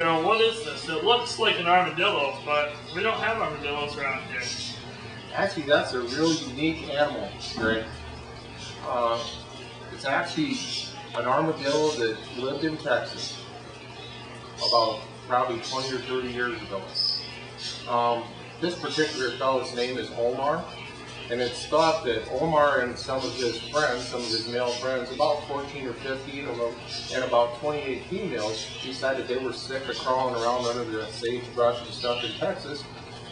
You know, what is this? It looks like an armadillo, but we don't have armadillos around here. Actually, that's a really unique animal, Greg. It's actually an armadillo that lived in Texas about probably 20 or 30 years ago. This particular fellow's name is Omar, and it's thought that Omar and some of his friends, some of his male friends, about 14 or 15 of them, and about 28 females, decided they were sick of crawling around under the sagebrush and stuff in Texas,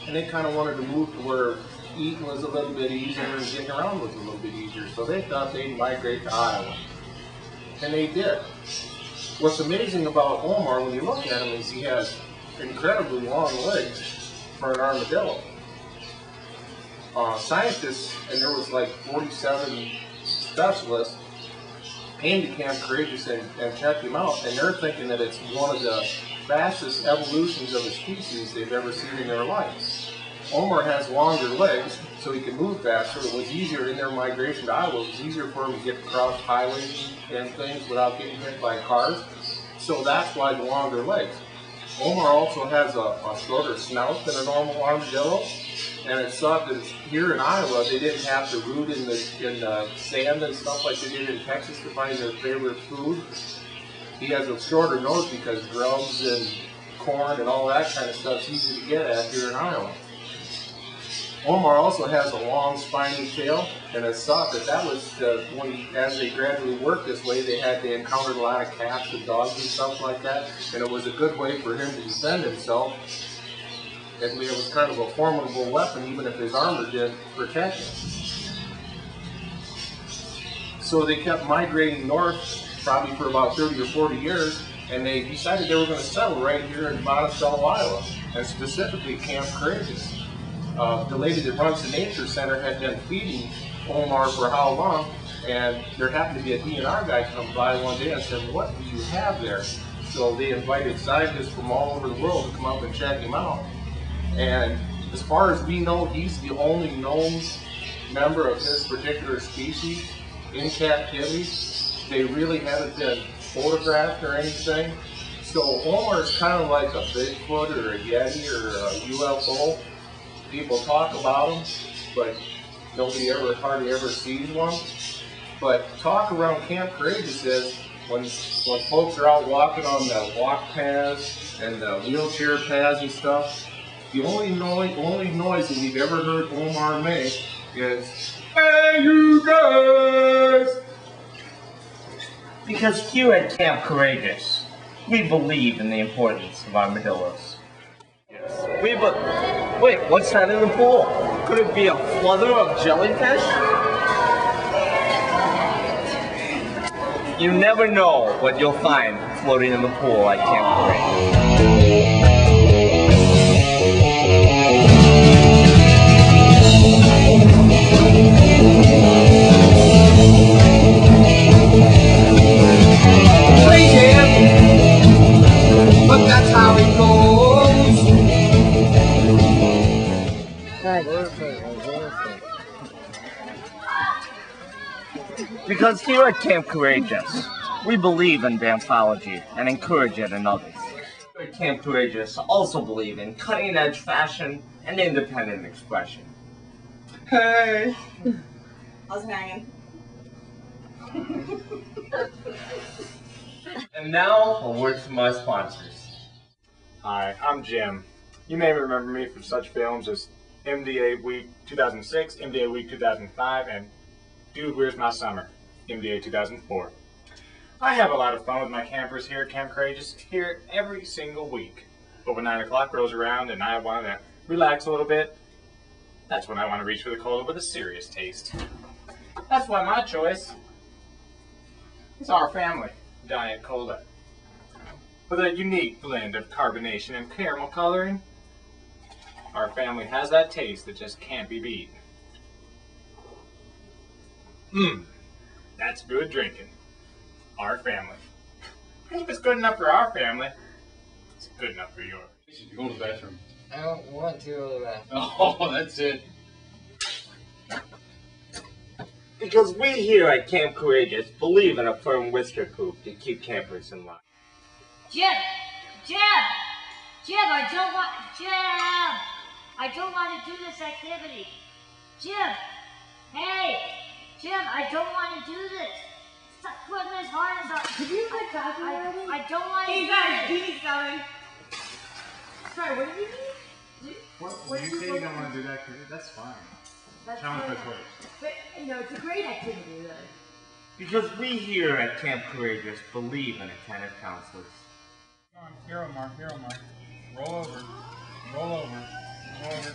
and they kind of wanted to move to where eating was a little bit easier and getting around was a little bit easier. So they thought they'd migrate to Iowa. And they did. What's amazing about Omar, when you look at him, is he has incredibly long legs for an armadillo. Scientists, and there was like 47 specialists, came to Camp Courageous and checked him out, and they're thinking that it's one of the fastest evolutions of a species they've ever seen in their lives. Omar has longer legs, so he can move faster. It was easier in their migration to Iowa. It was easier for him to get across highways and things without getting hit by cars. So that's why the longer legs. Omar also has a shorter snout than a normal armadillo, and it's thought that here in Iowa they didn't have to root in the sand and stuff like they did in Texas to find their favorite food. He has a shorter nose because grubs and corn and all that kind of stuff is easy to get at here in Iowa. Omar also has a long spiny tail, and it's thought that that was as they gradually worked this way, they encountered a lot of cats and dogs and stuff like that, and it was a good way for him to defend himself. It was kind of a formidable weapon, even if his armor didn't protect him. So they kept migrating north, probably for about 30 or 40 years, and they decided they were going to settle right here in Monticello, Iowa, and specifically Camp Courageous. The lady that runs the nature center had been feeding Omar for how long, and there happened to be a DNR guy come by one day and said, "What do you have there?" So they invited scientists from all over the world to come up and check him out. And as far as we know, he's the only known member of his particular species in captivity. They really haven't been photographed or anything. So Omar's kind of like a Bigfoot or a Yeti or a UFO. People talk about them, but nobody hardly ever sees one. But talk around Camp Courageous is when folks are out walking on the walk paths and the wheelchair paths and stuff, the only noise that we've ever heard Omar make is, "Hey, you guys!" Because here at Camp Courageous, we believe in the importance of armadillos. Wait, what's that in the pool? Could it be a fluther of jellyfish? You never know what you'll find floating in the pool at Camp Courageous. But that's how it goes. Because here at Camp Courageous, we believe in danceology and encourage it in others. Here at Camp Courageous also believe in cutting-edge fashion and independent expression. Hey! How's it hanging? And now, a word from my sponsors. Hi, I'm Jim. You may remember me from such films as MDA Week 2006, MDA Week 2005, and Dude, Where's My Summer, MDA 2004. I have a lot of fun with my campers here at Camp Courageous here every single week. But when 9 o'clock rolls around and I want to relax a little bit, that's when I want to reach for the cola with a serious taste. That's why my choice is Our Family Diet Cola. With a unique blend of carbonation and caramel coloring, Our Family has that taste that just can't be beat. That's good drinking. Our Family. And if it's good enough for our family, it's good enough for yours. You go to the bathroom. I don't want to go to the bathroom. Oh, that's it. Because we here at Camp Courageous believe in a firm whisterpoop to keep campers in line. Jim, Jim, I don't want. Jim, I don't want to do this activity. Jim, hey, Jim, I don't want to do this. Stop putting this harness on. Did you quit talking already? I don't want to. Hey guys, Dee's coming. Sorry, what did you mean? What you say you don't want to do that activity? That's fine. Challenge by choice. But, it's a great activity, though. Because we here at Camp Courageous believe in attentive counselors. Come on, hero mark, hero mark. Roll over, roll over, roll over.